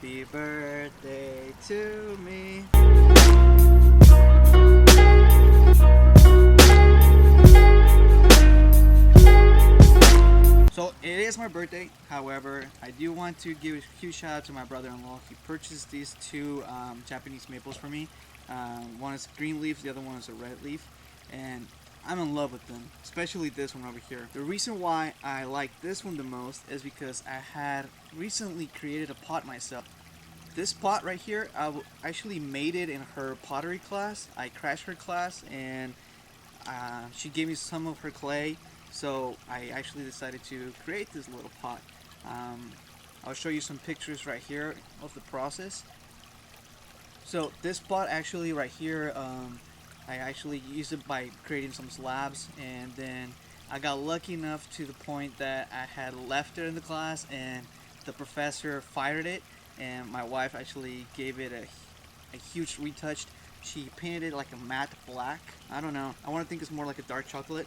Happy birthday to me. So it is my birthday. However, I do want to give a huge shout out to my brother-in-law. He purchased these two Japanese maples for me. One is green leaf, the other one is a red leaf, and I'm in love with them, especially this one over here. The reason why I like this one the most is because I had recently created a pot myself. This pot right here, actually made it in her pottery class. I crashed her class and she gave me some of her clay, so I actually decided to create this little pot. I'll show you some pictures right here of the process. So this pot actually right here, I actually used it by creating some slabs, and then I got lucky enough to the point that I had left it in the class and the professor fired it, and my wife actually gave it a huge retouch. She painted it like a matte black. I don't know, I want to think it's more like a dark chocolate,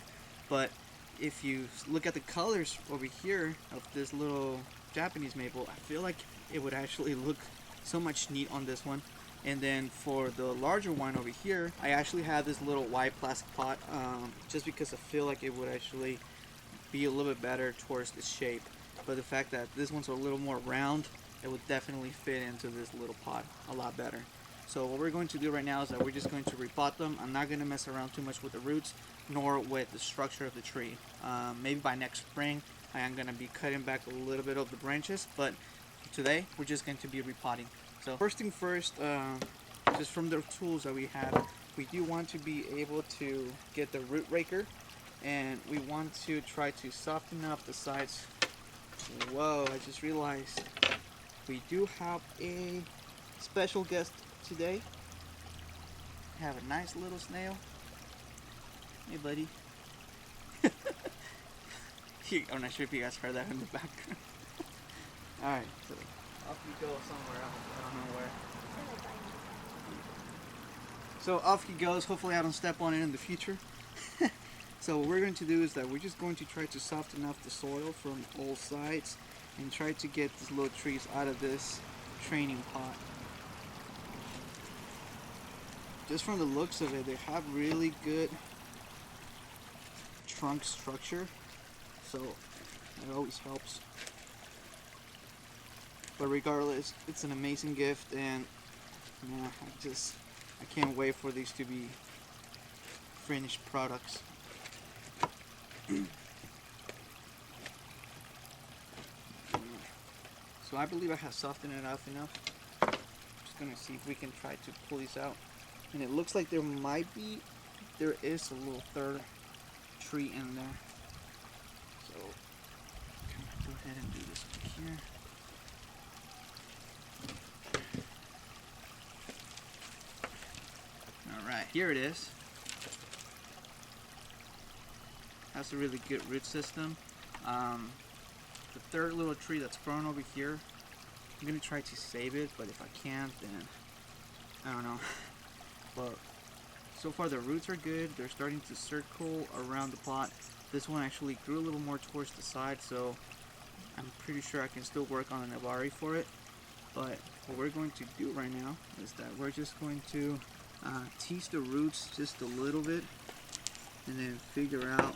but if you look at the colors over here of this little Japanese maple, I feel like it would actually look so much neat on this one. And then for the larger one over here, I actually have this little white plastic pot, just because I feel like it would actually be a little bit better towards the shape. But the fact that this one's a little more round, it would definitely fit into this little pot a lot better. So what we're going to do right now is that we're just going to repot them. I'm not going to mess around too much with the roots, nor with the structure of the tree. Maybe by next spring, I am going to be cutting back a little bit of the branches, but today we're just going to be repotting. So first thing first, just from the tools that we have, we do want to be able to get the root raker, and we want to try to soften up the sides. Whoa, I just realized we do have a special guest today. We have a nice little snail. Hey buddy. I'm not sure if you guys heard that in the background. Alright, so off you go somewhere else. I don't know where. So off he goes. Hopefully I don't step on it in the future. So what we're going to do is that we're just going to try to soften up the soil from all sides and try to get these little trees out of this training pot. Just from the looks of it, they have really good trunk structure, so it always helps. But regardless, it's an amazing gift, and yeah, I can't wait for these to be finished products. So I believe I have softened it up enough. I'm just gonna see if we can try to pull these out. And it looks like there is a little third tree in there. So I'm gonna go ahead and do this here. Alright, here it is. Has a really good root system. The third little tree that's growing over here, I'm gonna try to save it, but if I can't, then I don't know. But so far the roots are good. They're starting to circle around the pot. This one actually grew a little more towards the side, so I'm pretty sure I can still work on an Navari for it. But what we're going to do right now is that we're just going to tease the roots just a little bit and then figure out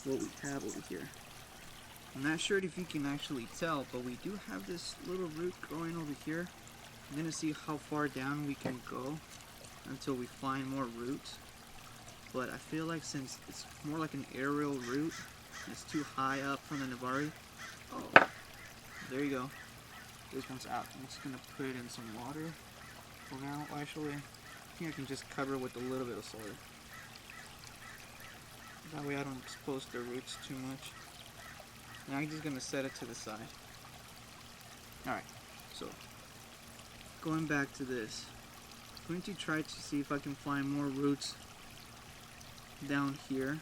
what we have over here. I'm not sure if you can actually tell, but we do have this little root growing over here. I'm gonna see how far down we can go until we find more roots. But I feel like since it's more like an aerial root, it's too high up from the Navari. Oh, there you go. This one's out. I'm just gonna put it in some water for now. Actually, I think I can just cover it with a little bit of soil. That way I don't expose the roots too much. And I'm just gonna set it to the side. Alright, so going back to this, I'm going to try to see if I can find more roots down here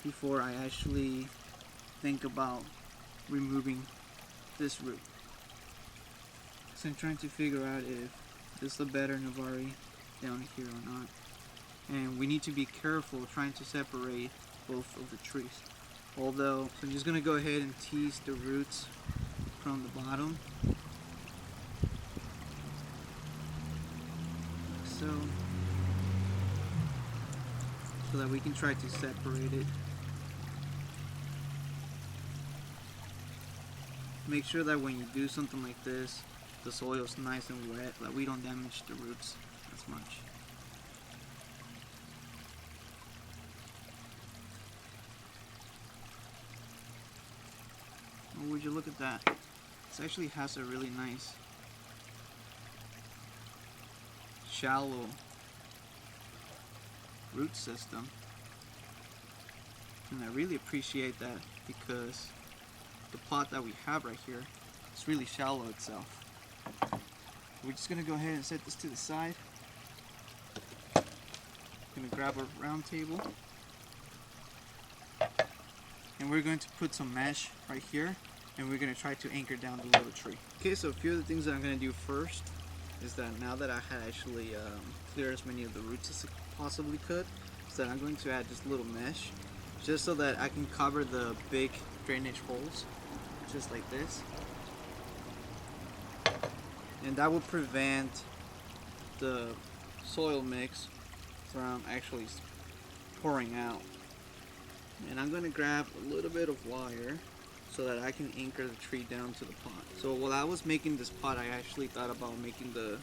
before I actually think about removing this root. So I'm trying to figure out if this is a better Navari down here or not. And we need to be careful trying to separate both of the trees. So I'm just going to go ahead and tease the roots from the bottom. so that we can try to separate it. Make sure that when you do something like this, the soil is nice and wet, that we don't damage the roots as much. Oh, would you look at that? This actually has a really nice shallow root system, and I really appreciate that because the pot that we have right here is really shallow itself. We're just gonna go ahead and set this to the side. Gonna grab a round table, and we're going to put some mesh right here, and we're gonna try to anchor down the little tree. Okay, so a few of the things that I'm gonna do first is that now that I had actually cleared as many of the roots as I possibly could, is that I'm going to add just a little mesh, just so that I can cover the big drainage holes, just like this. And that will prevent the soil mix from actually pouring out. And I'm going to grab a little bit of wire so that I can anchor the tree down to the pot. So while I was making this pot, I actually thought about making the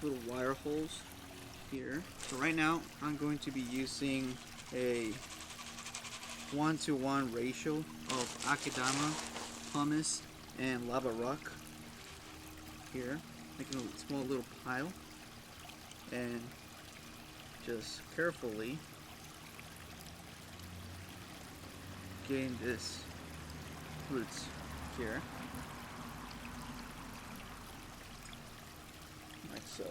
little wire holes here. So right now I'm going to be using a 1-to-1 ratio of Akadama, Pumice, and lava rock here, making a small little pile, and just carefully getting this roots here, like so.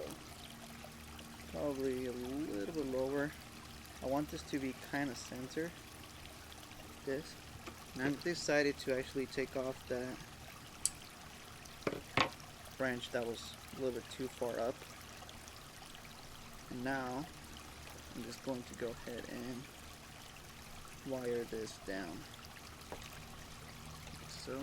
Probably a little bit lower. I want this to be kind of center. This. And I've decided to actually take off that branch that was a little bit too far up. And now I'm just going to go ahead and wire this down, like so.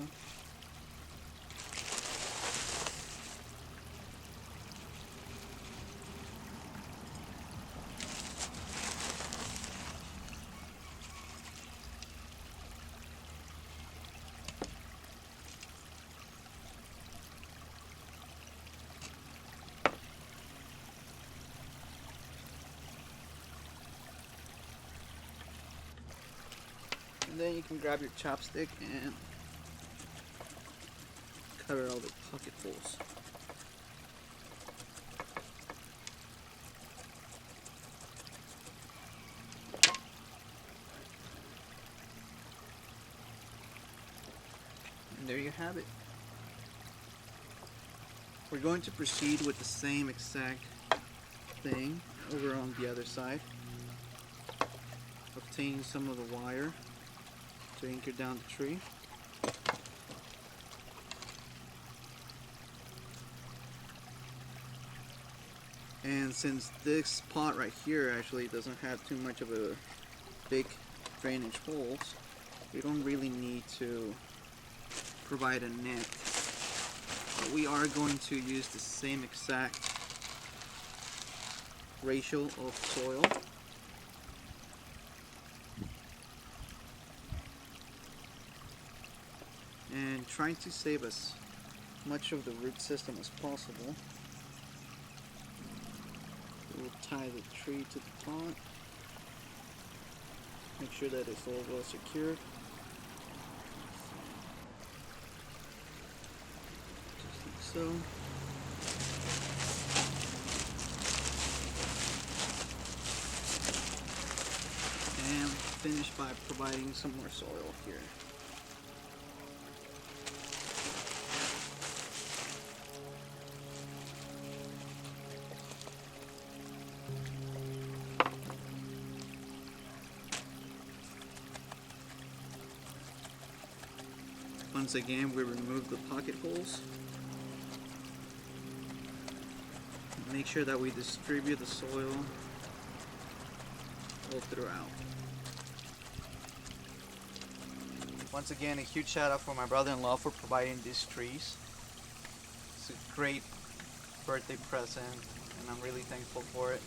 And then you can grab your chopstick and cover all the pocket holes. And there you have it. We're going to proceed with the same exact thing over on the other side. Obtaining some of the wire to anchor down the tree. And since this pot right here actually doesn't have too much of a big drainage holes, we don't really need to provide a net. But we are going to use the same exact ratio of soil. And trying to save as much of the root system as possible. We'll tie the tree to the pot. Make sure that it's all well secured. Just like so. And finish by providing some more soil here. Once again, we remove the pocket holes. Make sure that we distribute the soil all throughout. Once again, a huge shout out for my brother-in-law for providing these trees. It's a great birthday present, and I'm really thankful for it.